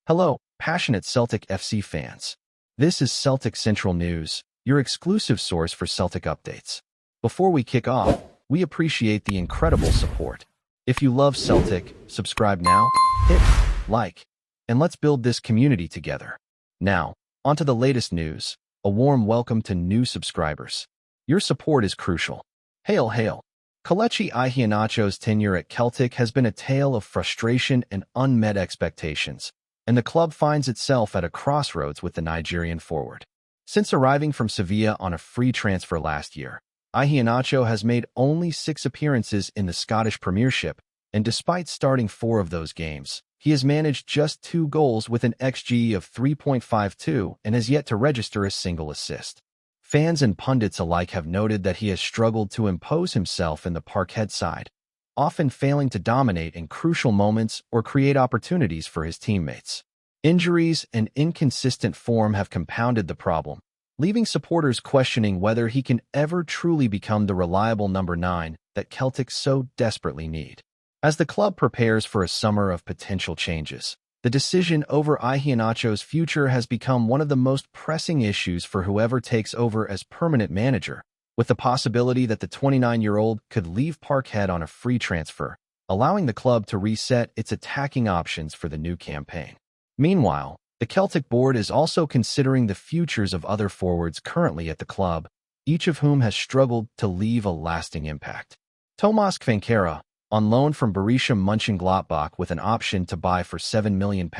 Hello, passionate Celtic FC fans. This is Celtic Central News, your exclusive source for Celtic updates. Before we kick off, we appreciate the incredible support. If you love Celtic, subscribe now, hit like, and let's build this community together. Now, onto the latest news. A warm welcome to new subscribers. Your support is crucial. Hail, hail. Kelechi Iheanacho's tenure at Celtic has been a tale of frustration and unmet expectations, and the club finds itself at a crossroads with the Nigerian forward. Since arriving from Sevilla on a free transfer last year, Iheanacho has made only 6 appearances in the Scottish Premiership, and despite starting 4 of those games, he has managed just 2 goals with an XG of 3.52 and has yet to register a single assist. Fans and pundits alike have noted that he has struggled to impose himself in the Parkhead side, often failing to dominate in crucial moments or create opportunities for his teammates. Injuries and inconsistent form have compounded the problem, leaving supporters questioning whether he can ever truly become the reliable number 9 that Celtic so desperately need. As the club prepares for a summer of potential changes, the decision over Iheanacho's future has become one of the most pressing issues for whoever takes over as permanent manager, with the possibility that the 29-year-old could leave Parkhead on a free transfer, allowing the club to reset its attacking options for the new campaign. Meanwhile, the Celtic board is also considering the futures of other forwards currently at the club, each of whom has struggled to leave a lasting impact. Tomas Kvankera, on loan from Borussia Mönchengladbach with an option to buy for £7 million,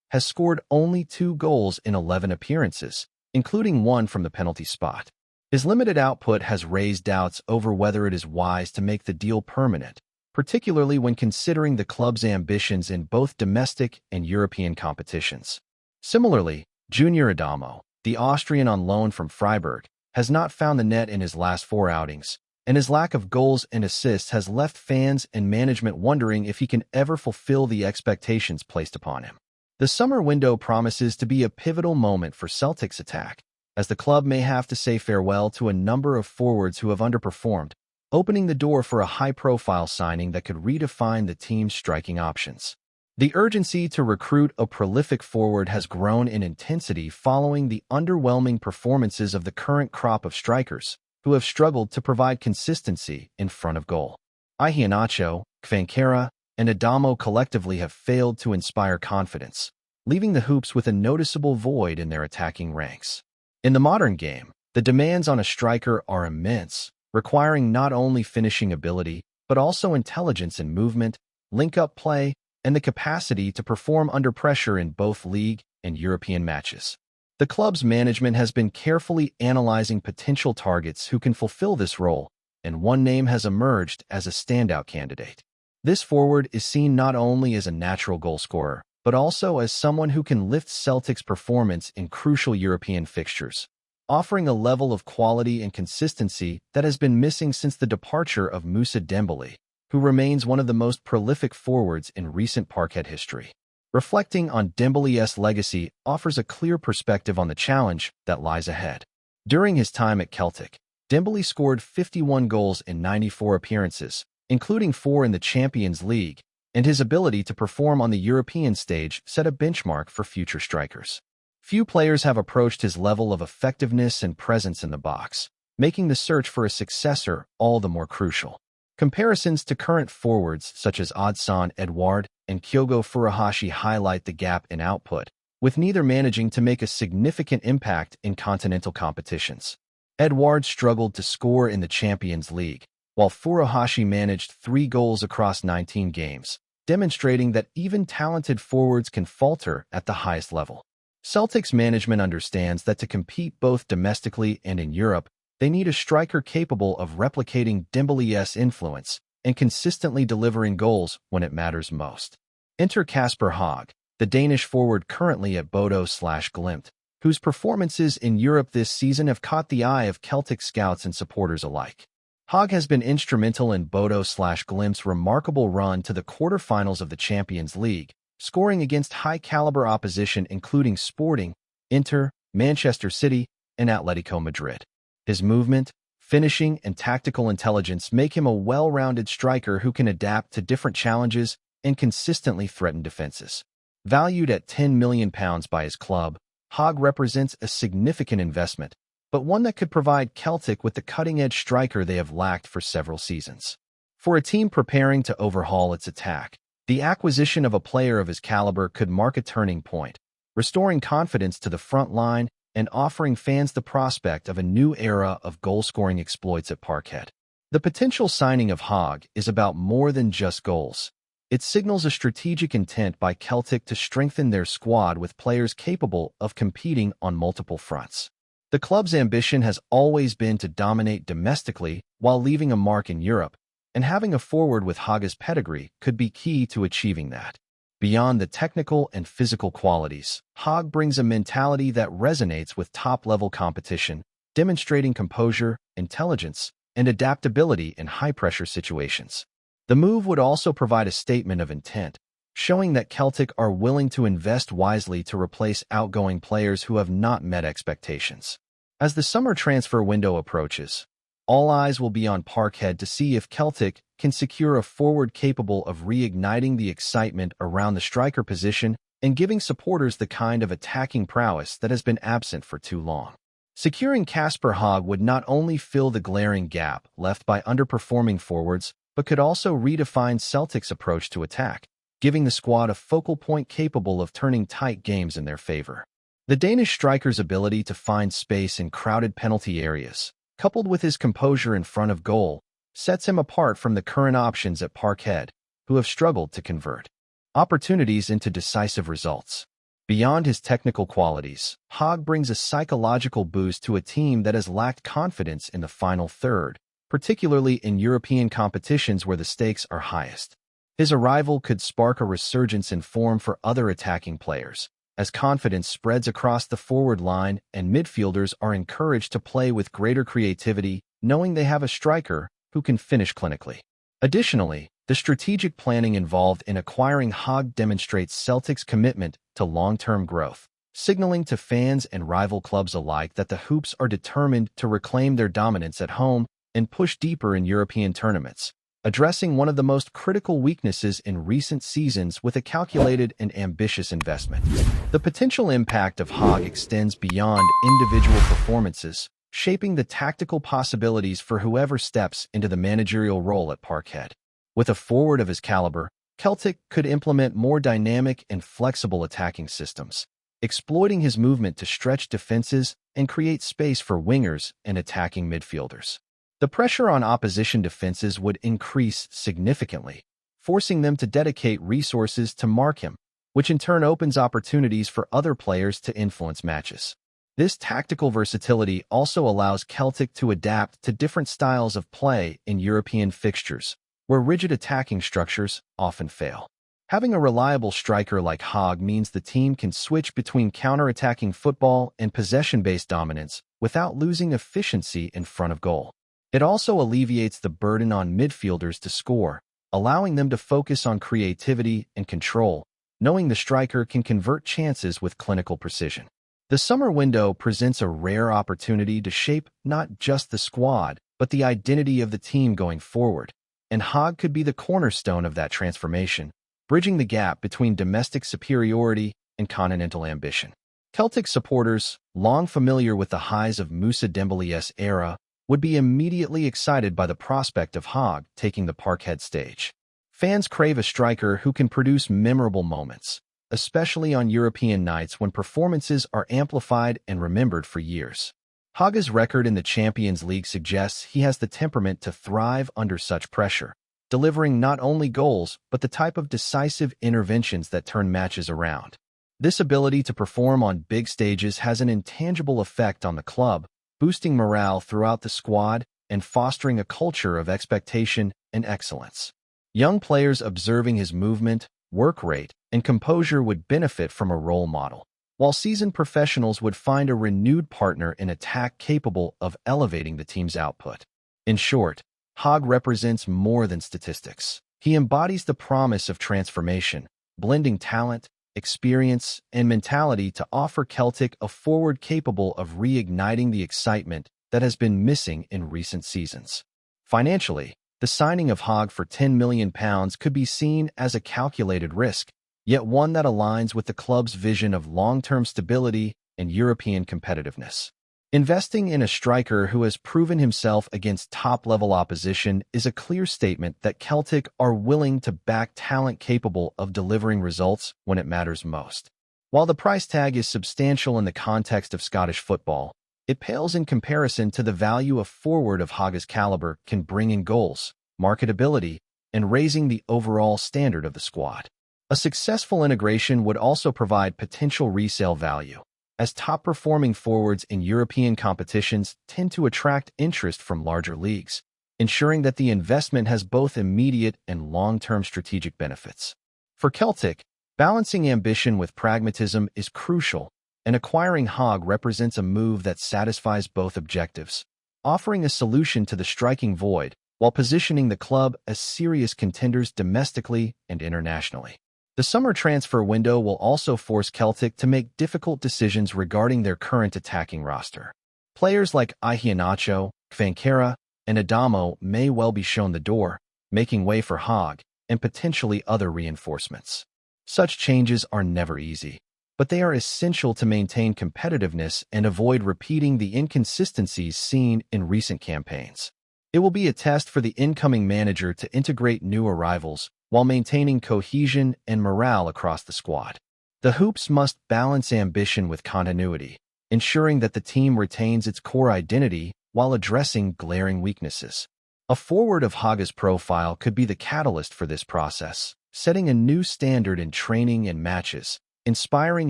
has scored only 2 goals in 11 appearances, including 1 from the penalty spot. His limited output has raised doubts over whether it is wise to make the deal permanent, particularly when considering the club's ambitions in both domestic and European competitions. Similarly, Junior Adamo, the Austrian on loan from Freiburg, has not found the net in his last 4 outings, and his lack of goals and assists has left fans and management wondering if he can ever fulfill the expectations placed upon him. The summer window promises to be a pivotal moment for Celtic's attack, as the club may have to say farewell to a number of forwards who have underperformed, opening the door for a high-profile signing that could redefine the team's striking options. The urgency to recruit a prolific forward has grown in intensity following the underwhelming performances of the current crop of strikers, who have struggled to provide consistency in front of goal. Iheanacho, Kvankera, and Adamo collectively have failed to inspire confidence, leaving the Hoops with a noticeable void in their attacking ranks. In the modern game, the demands on a striker are immense, requiring not only finishing ability, but also intelligence in movement, link-up play, and the capacity to perform under pressure in both league and European matches. The club's management has been carefully analyzing potential targets who can fulfill this role, and one name has emerged as a standout candidate. This forward is seen not only as a natural goalscorer, but also as someone who can lift Celtic's performance in crucial European fixtures, offering a level of quality and consistency that has been missing since the departure of Moussa Dembélé, who remains one of the most prolific forwards in recent Parkhead history. Reflecting on Dembélé's legacy offers a clear perspective on the challenge that lies ahead. During his time at Celtic, Dembélé scored 51 goals in 94 appearances, including 4 in the Champions League, and his ability to perform on the European stage set a benchmark for future strikers. Few players have approached his level of effectiveness and presence in the box, making the search for a successor all the more crucial. Comparisons to current forwards such as Odsonne Edouard and Kyogo Furuhashi highlight the gap in output, with neither managing to make a significant impact in continental competitions. Edouard struggled to score in the Champions League, while Furuhashi managed 3 goals across 19 games, demonstrating that even talented forwards can falter at the highest level. Celtic's management understands that to compete both domestically and in Europe, they need a striker capable of replicating Dembélé's influence and consistently delivering goals when it matters most. Enter Casper Hog, the Danish forward currently at Bodo/Glimt, whose performances in Europe this season have caught the eye of Celtic scouts and supporters alike. Hog has been instrumental in Bodo/Glimt's remarkable run to the quarterfinals of the Champions League, scoring against high-caliber opposition including Sporting, Inter, Manchester City, and Atletico Madrid. His movement, finishing, and tactical intelligence make him a well-rounded striker who can adapt to different challenges and consistently threaten defenses. Valued at £10 million by his club, Hog represents a significant investment, but one that could provide Celtic with the cutting-edge striker they have lacked for several seasons. For a team preparing to overhaul its attack, the acquisition of a player of his caliber could mark a turning point, restoring confidence to the front line and offering fans the prospect of a new era of goal-scoring exploits at Parkhead. The potential signing of Hog is about more than just goals. It signals a strategic intent by Celtic to strengthen their squad with players capable of competing on multiple fronts. The club's ambition has always been to dominate domestically while leaving a mark in Europe, and having a forward with Hog's pedigree could be key to achieving that. Beyond the technical and physical qualities, Hog brings a mentality that resonates with top-level competition, demonstrating composure, intelligence, and adaptability in high-pressure situations. The move would also provide a statement of intent, showing that Celtic are willing to invest wisely to replace outgoing players who have not met expectations. As the summer transfer window approaches, all eyes will be on Parkhead to see if Celtic can secure a forward capable of reigniting the excitement around the striker position and giving supporters the kind of attacking prowess that has been absent for too long. Securing Casper Hog would not only fill the glaring gap left by underperforming forwards, but could also redefine Celtic's approach to attack, giving the squad a focal point capable of turning tight games in their favor. The Danish striker's ability to find space in crowded penalty areas, coupled with his composure in front of goal, sets him apart from the current options at Parkhead, who have struggled to convert opportunities into decisive results. Beyond his technical qualities, Hog brings a psychological boost to a team that has lacked confidence in the final third, particularly in European competitions where the stakes are highest. His arrival could spark a resurgence in form for other attacking players, as confidence spreads across the forward line and midfielders are encouraged to play with greater creativity, knowing they have a striker who can finish clinically. Additionally, the strategic planning involved in acquiring Hog demonstrates Celtic's commitment to long-term growth, signaling to fans and rival clubs alike that the Hoops are determined to reclaim their dominance at home and push deeper in European tournaments, addressing one of the most critical weaknesses in recent seasons with a calculated and ambitious investment. The potential impact of Hog extends beyond individual performances, shaping the tactical possibilities for whoever steps into the managerial role at Parkhead. With a forward of his caliber, Celtic could implement more dynamic and flexible attacking systems, exploiting his movement to stretch defenses and create space for wingers and attacking midfielders. The pressure on opposition defenses would increase significantly, forcing them to dedicate resources to mark him, which in turn opens opportunities for other players to influence matches. This tactical versatility also allows Celtic to adapt to different styles of play in European fixtures, where rigid attacking structures often fail. Having a reliable striker like Hog means the team can switch between counter-attacking football and possession-based dominance without losing efficiency in front of goal. It also alleviates the burden on midfielders to score, allowing them to focus on creativity and control, knowing the striker can convert chances with clinical precision. The summer window presents a rare opportunity to shape not just the squad, but the identity of the team going forward, and Hog could be the cornerstone of that transformation, bridging the gap between domestic superiority and continental ambition. Celtic supporters, long familiar with the highs of Moussa Dembele's era, would be immediately excited by the prospect of Hog taking the Parkhead stage. Fans crave a striker who can produce memorable moments, especially on European nights when performances are amplified and remembered for years. Hog's record in the Champions League suggests he has the temperament to thrive under such pressure, delivering not only goals but the type of decisive interventions that turn matches around. This ability to perform on big stages has an intangible effect on the club, boosting morale throughout the squad and fostering a culture of expectation and excellence. Young players observing his movement, work rate, and composure would benefit from a role model, while seasoned professionals would find a renewed partner in attack capable of elevating the team's output. In short, Hog represents more than statistics. He embodies the promise of transformation, blending talent, experience, and mentality to offer Celtic a forward capable of reigniting the excitement that has been missing in recent seasons. Financially, the signing of Hog for £10 million could be seen as a calculated risk, yet one that aligns with the club's vision of long-term stability and European competitiveness. Investing in a striker who has proven himself against top-level opposition is a clear statement that Celtic are willing to back talent capable of delivering results when it matters most. While the price tag is substantial in the context of Scottish football, it pales in comparison to the value a forward of Hog's caliber can bring in goals, marketability, and raising the overall standard of the squad. A successful integration would also provide potential resale value, as top-performing forwards in European competitions tend to attract interest from larger leagues, ensuring that the investment has both immediate and long-term strategic benefits. For Celtic, balancing ambition with pragmatism is crucial, and acquiring Hog represents a move that satisfies both objectives, offering a solution to the striking void while positioning the club as serious contenders domestically and internationally. The summer transfer window will also force Celtic to make difficult decisions regarding their current attacking roster. Players like Iheanacho, Kvankera, and Adamo may well be shown the door, making way for Hog and potentially other reinforcements. Such changes are never easy, but they are essential to maintain competitiveness and avoid repeating the inconsistencies seen in recent campaigns. It will be a test for the incoming manager to integrate new arrivals while maintaining cohesion and morale across the squad. The Hoops must balance ambition with continuity, ensuring that the team retains its core identity while addressing glaring weaknesses. A forward of Hog's profile could be the catalyst for this process, setting a new standard in training and matches, inspiring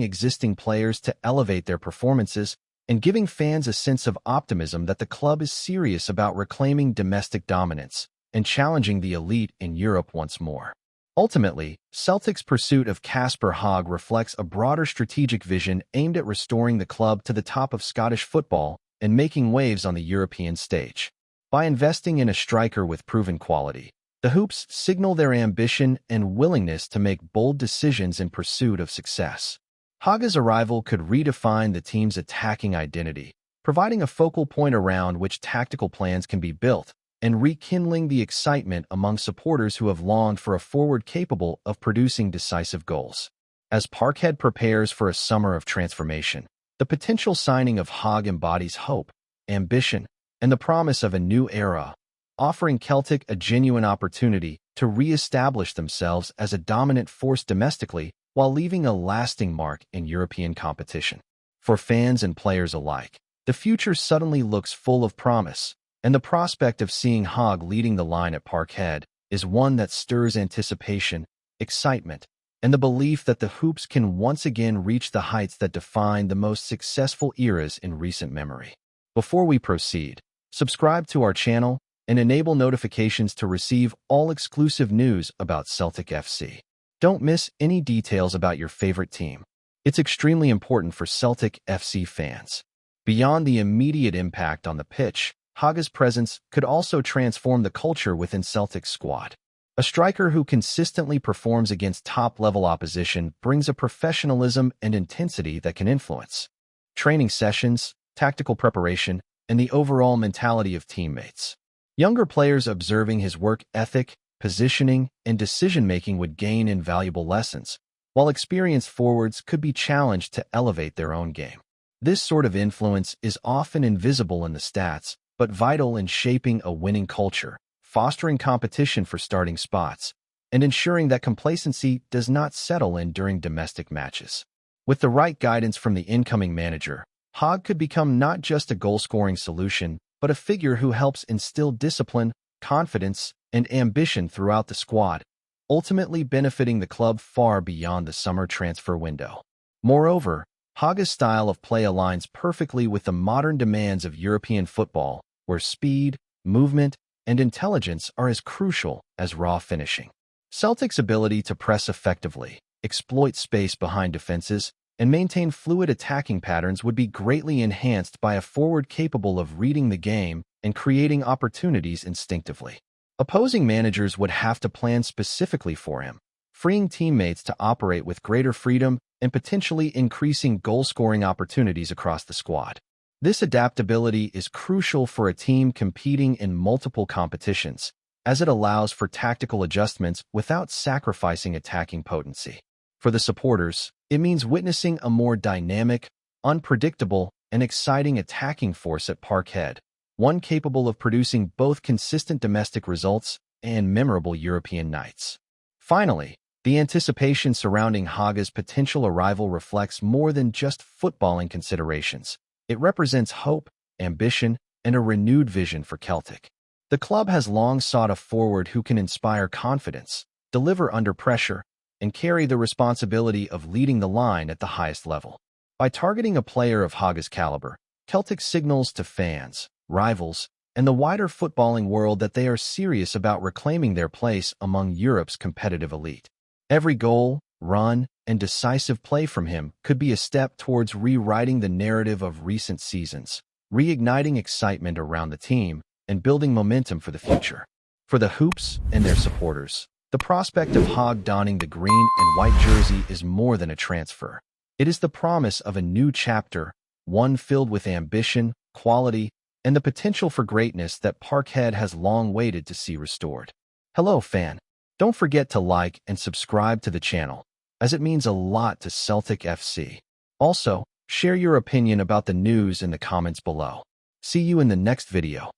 existing players to elevate their performances, and giving fans a sense of optimism that the club is serious about reclaiming domestic dominance and challenging the elite in Europe once more. Ultimately, Celtic's pursuit of Casper Hog reflects a broader strategic vision aimed at restoring the club to the top of Scottish football and making waves on the European stage. By investing in a striker with proven quality, the Hoops signal their ambition and willingness to make bold decisions in pursuit of success. Hog's arrival could redefine the team's attacking identity, providing a focal point around which tactical plans can be built, and rekindling the excitement among supporters who have longed for a forward capable of producing decisive goals. As Parkhead prepares for a summer of transformation, the potential signing of Hog embodies hope, ambition, and the promise of a new era, offering Celtic a genuine opportunity to re-establish themselves as a dominant force domestically while leaving a lasting mark in European competition. For fans and players alike, the future suddenly looks full of promise, and the prospect of seeing Hog leading the line at Parkhead is one that stirs anticipation, excitement, and the belief that the Hoops can once again reach the heights that define the most successful eras in recent memory. Before we proceed, subscribe to our channel and enable notifications to receive all exclusive news about Celtic FC. Don't miss any details about your favorite team. It's extremely important for Celtic FC fans. Beyond the immediate impact on the pitch, Hog's presence could also transform the culture within Celtic's squad. A striker who consistently performs against top-level opposition brings a professionalism and intensity that can influence training sessions, tactical preparation, and the overall mentality of teammates. Younger players observing his work ethic, positioning, and decision-making would gain invaluable lessons, while experienced forwards could be challenged to elevate their own game. This sort of influence is often invisible in the stats, but vital in shaping a winning culture, fostering competition for starting spots, and ensuring that complacency does not settle in during domestic matches. With the right guidance from the incoming manager, Hog could become not just a goal-scoring solution, but a figure who helps instill discipline, confidence, and ambition throughout the squad, ultimately benefiting the club far beyond the summer transfer window. Moreover, Hog's style of play aligns perfectly with the modern demands of European football, where speed, movement, and intelligence are as crucial as raw finishing. Celtic's ability to press effectively, exploit space behind defenses, and maintain fluid attacking patterns would be greatly enhanced by a forward capable of reading the game and creating opportunities instinctively. Opposing managers would have to plan specifically for him, freeing teammates to operate with greater freedom and potentially increasing goal-scoring opportunities across the squad. This adaptability is crucial for a team competing in multiple competitions, as it allows for tactical adjustments without sacrificing attacking potency. For the supporters, it means witnessing a more dynamic, unpredictable, and exciting attacking force at Parkhead, one capable of producing both consistent domestic results and memorable European nights. Finally, the anticipation surrounding Haga's potential arrival reflects more than just footballing considerations. It represents hope, ambition, and a renewed vision for Celtic. The club has long sought a forward who can inspire confidence, deliver under pressure, and carry the responsibility of leading the line at the highest level. By targeting a player of Haga's caliber, Celtic signals to fans, rivals, and the wider footballing world that they are serious about reclaiming their place among Europe's competitive elite. Every goal, run, and decisive play from him could be a step towards rewriting the narrative of recent seasons, reigniting excitement around the team, and building momentum for the future. For the Hoops and their supporters, the prospect of Hog donning the green and white jersey is more than a transfer. It is the promise of a new chapter, one filled with ambition, quality, and the potential for greatness that Parkhead has long waited to see restored. Hello, fan. Don't forget to like and subscribe to the channel, as it means a lot to Celtic FC. Also, share your opinion about the news in the comments below. See you in the next video.